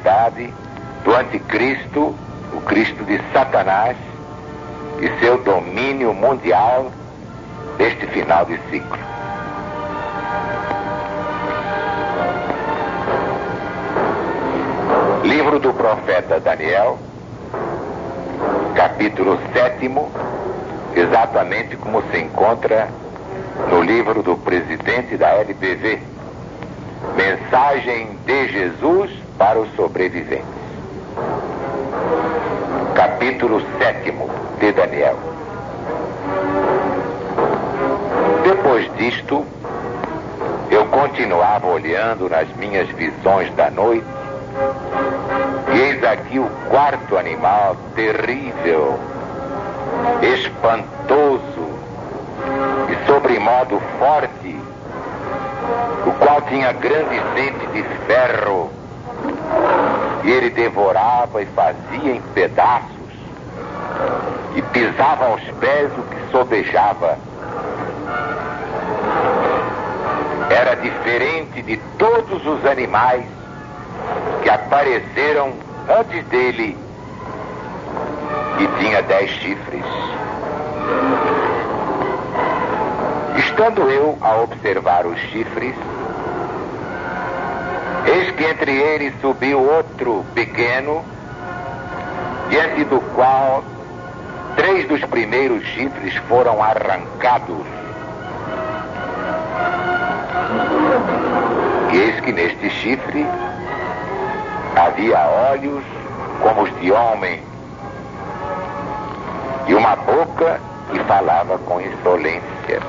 autoridade do anticristo, o Cristo de Satanás, e seu domínio mundial neste final de ciclo. Livro do profeta Daniel, capítulo 7º, exatamente como se encontra no livro do presidente da LBV, Mensagem de Jesus para os Sobreviventes. Capítulo 7º de Daniel. Depois disto, eu continuava olhando nas minhas visões da noite, e eis aqui o quarto animal terrível, espantoso e sobremodo forte, o qual tinha grande dente de ferro, e ele devorava e fazia em pedaços, e pisava aos pés o que sobejava. Era diferente de todos os animais que apareceram antes dele, e tinha 10 chifres. Estando eu a observar os chifres, eis que entre eles subiu outro pequeno, diante do qual 3 dos primeiros chifres foram arrancados. E eis que neste chifre havia olhos como os de homem, e uma boca que falava com insolência.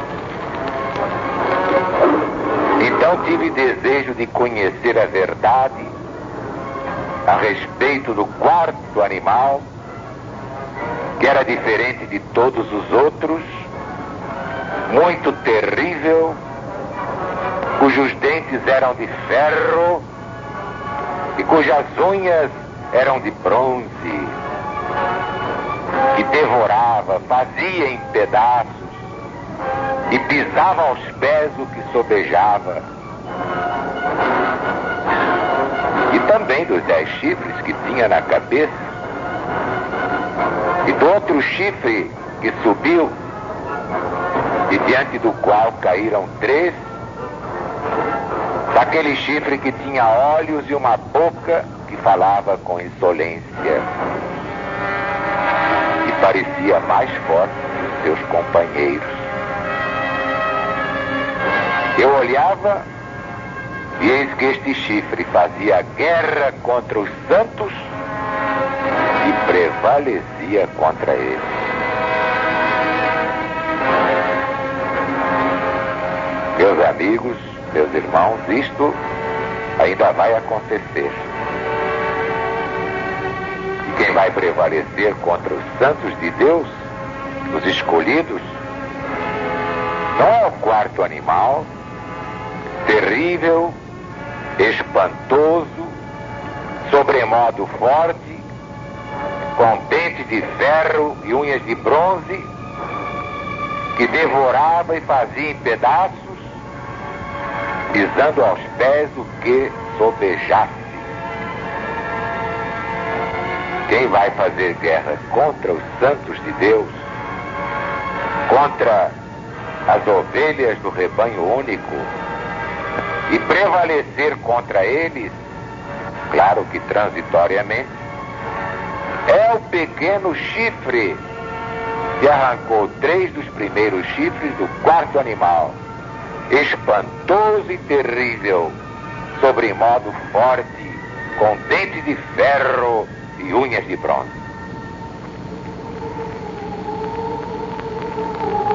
Então tive desejo de conhecer a verdade a respeito do quarto animal, que era diferente de todos os outros, muito terrível, cujos dentes eram de ferro e cujas unhas eram de bronze, que devorava, fazia em pedaços e pisava aos pés o que sobejava. E também dos 10 chifres que tinha na cabeça, e do outro chifre que subiu, e diante do qual caíram 3, daquele chifre que tinha olhos e uma boca que falava com insolência, e parecia mais forte que os seus companheiros. Eu olhava, e eis que este chifre fazia guerra contra os santos e prevalecia contra eles. Meus amigos, meus irmãos, isto ainda vai acontecer. E quem vai prevalecer contra os santos de Deus, os escolhidos, não é o quarto animal, terrível, espantoso, sobremodo forte, com dentes de ferro e unhas de bronze, que devorava e fazia em pedaços, pisando aos pés o que sobejasse. Quem vai fazer guerra contra os santos de Deus, contra as ovelhas do rebanho único, e prevalecer contra eles, claro que transitoriamente, é o pequeno chifre que arrancou 3 dos primeiros chifres do quarto animal, espantoso e terrível, sobremodo forte, com dente de ferro e unhas de bronze.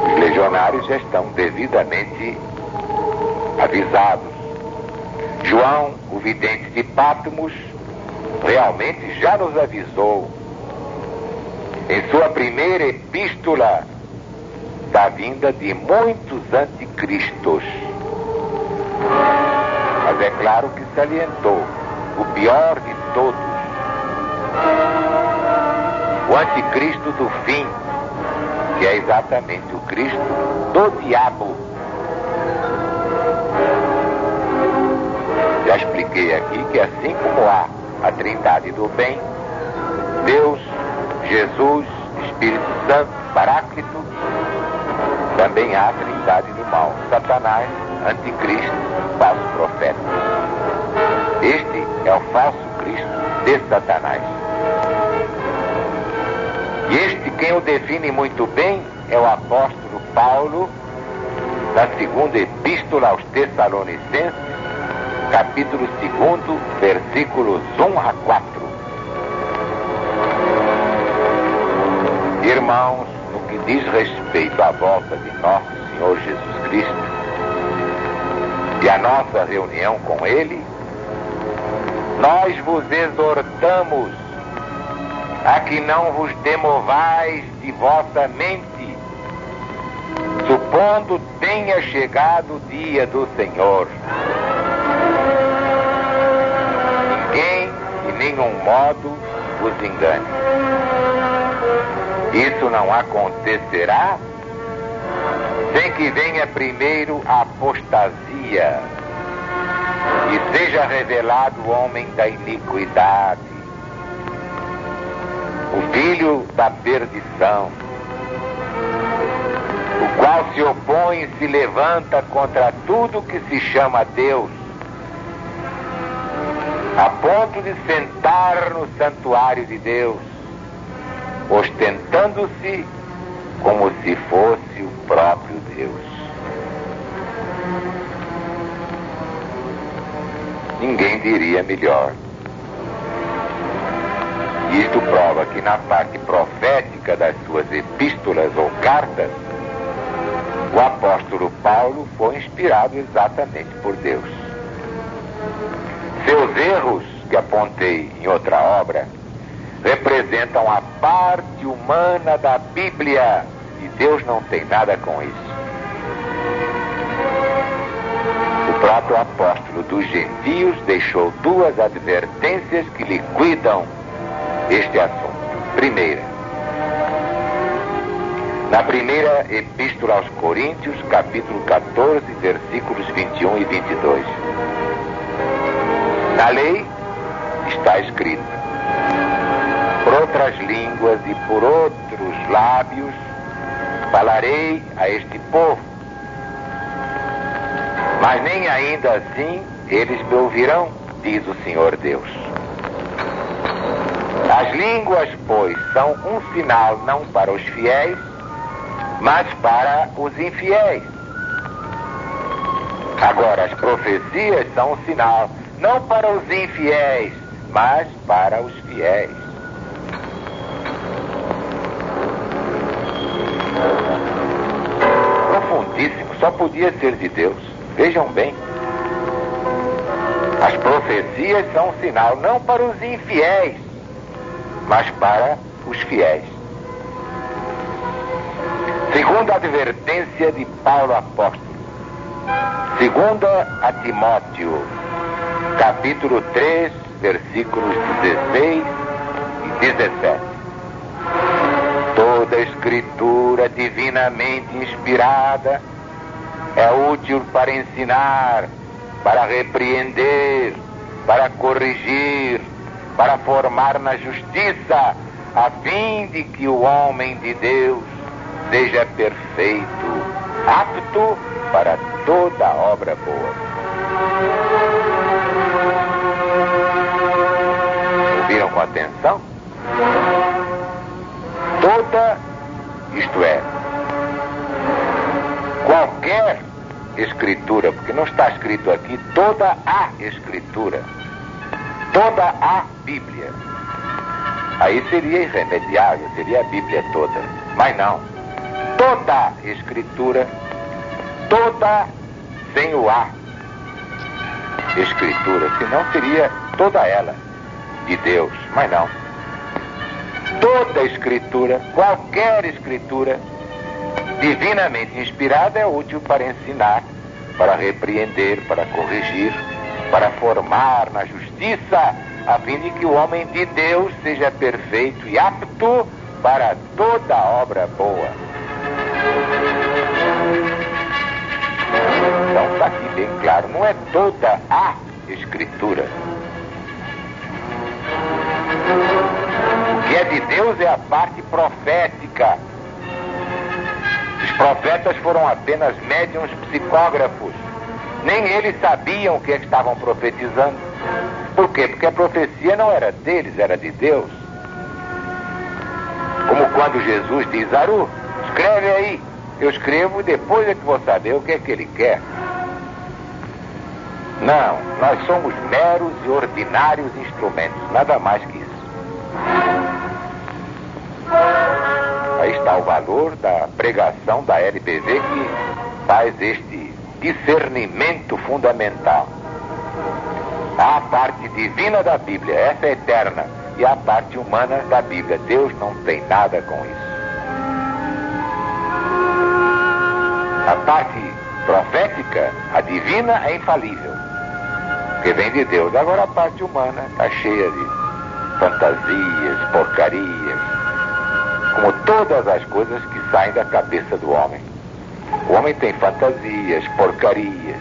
Os legionários já estão devidamente avisados. João, o vidente de Patmos, realmente já nos avisou em sua primeira epístola da vinda de muitos anticristos. Mas é claro que salientou o pior de todos, o anticristo do fim, que é exatamente o Cristo do diabo. Já expliquei aqui que assim como há a Trindade do bem, Deus, Jesus, Espírito Santo, Paráclito. Também há a Trindade do mal, Satanás, Anticristo, falso profeta. Este é o falso Cristo de Satanás. E este, quem o define muito bem, é o apóstolo Paulo, na segunda epístola aos Tessalonicenses, capítulo 2, versículos 1 a 4. Irmãos, no que diz respeito à volta de nosso Senhor Jesus Cristo e à nossa reunião com Ele, nós vos exortamos a que não vos demovais de vossa mente, supondo tenha chegado o dia do Senhor. Ninguém, de nenhum modo, vos engane. Isso não acontecerá sem que venha primeiro a apostasia e seja revelado o homem da iniquidade, o filho da perdição, o qual se opõe e se levanta contra tudo que se chama Deus, a ponto de sentar no santuário de Deus, ostentando-se como se fosse o próprio Deus. Ninguém diria melhor. Isto prova que na parte profética das suas epístolas ou cartas, o apóstolo Paulo foi inspirado exatamente por Deus. Seus erros, que apontei em outra obra, representam a parte humana da Bíblia, e Deus não tem nada com isso. O próprio apóstolo dos gentios deixou duas advertências que liquidam este assunto. Primeira, na primeira epístola aos Coríntios, capítulo 14, versículos 21 e 22. Na lei está escrito: por outras línguas e por outros lábios falarei a este povo, mas nem ainda assim eles me ouvirão, diz o Senhor Deus. As línguas, pois, são um sinal não para os fiéis, mas para os infiéis. Agora, as profecias são um sinal não para os infiéis, mas para os fiéis. Profundíssimo, só podia ser de Deus. Vejam bem. As profecias são um sinal não para os infiéis, mas para os fiéis. Segunda advertência de Paulo apóstolo. Segunda a Timóteo, capítulo 3, versículos 16 e 17. Toda escritura divinamente inspirada é útil para ensinar, para repreender, para corrigir, para formar na justiça, a fim de que o homem de Deus seja perfeito, apto para toda obra boa. Ouviram com atenção? Toda, isto é, qualquer escritura, porque não está escrito aqui toda a escritura, toda a Bíblia. Aí seria irremediável, seria a Bíblia toda. Mas não. Toda escritura, toda sem o A escritura, senão seria toda ela de Deus, mas não. Toda escritura, qualquer escritura divinamente inspirada é útil para ensinar, para repreender, para corrigir, para formar na justiça, a fim de que o homem de Deus seja perfeito e apto para toda obra boa. Então está aqui bem claro, não é toda a escritura. O que é de Deus é a parte profética. Os profetas foram apenas médiuns psicógrafos. Nem eles sabiam o que estavam profetizando. Por quê? Porque a profecia não era deles, era de Deus. Como quando Jesus diz: Aru, escreve aí. Eu escrevo e depois é que vou saber o que é que ele quer. Não, nós somos meros e ordinários instrumentos, nada mais que isso. Aí está o valor da pregação da LPV, que faz este discernimento fundamental. Há a parte divina da Bíblia, essa é eterna, e a parte humana da Bíblia. Deus não tem nada com isso. A parte profética, a divina, é infalível, porque vem de Deus. Agora a parte humana está cheia de fantasias, porcarias, como todas as coisas que saem da cabeça do homem. O homem tem fantasias, porcarias,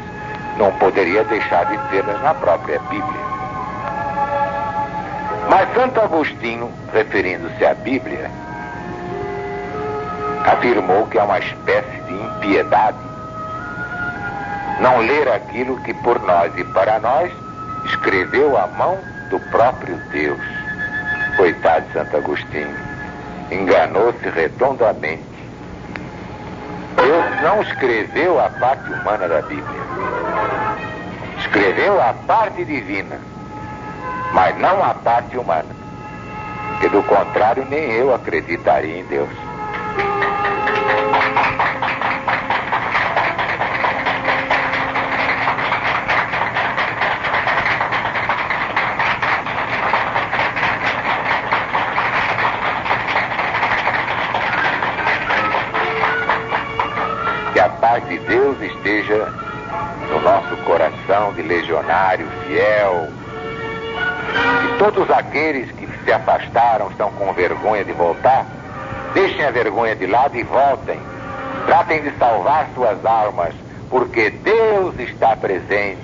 não poderia deixar de tê-las na própria Bíblia. Mas Santo Agostinho, referindo-se à Bíblia, afirmou que é uma espécie de impiedade não ler aquilo que por nós e para nós escreveu a mão do próprio Deus. Coitado de Santo Agostinho, enganou-se redondamente. Deus não escreveu a parte humana da Bíblia, escreveu a parte divina, mas não a parte humana, que do contrário nem eu acreditaria em Deus. Que a paz de Deus esteja no nosso coração de legionário fiel. E todos aqueles que se afastaram, estão com vergonha de voltar, deixem a vergonha de lado e voltem. Tratem de salvar suas almas, porque Deus está presente.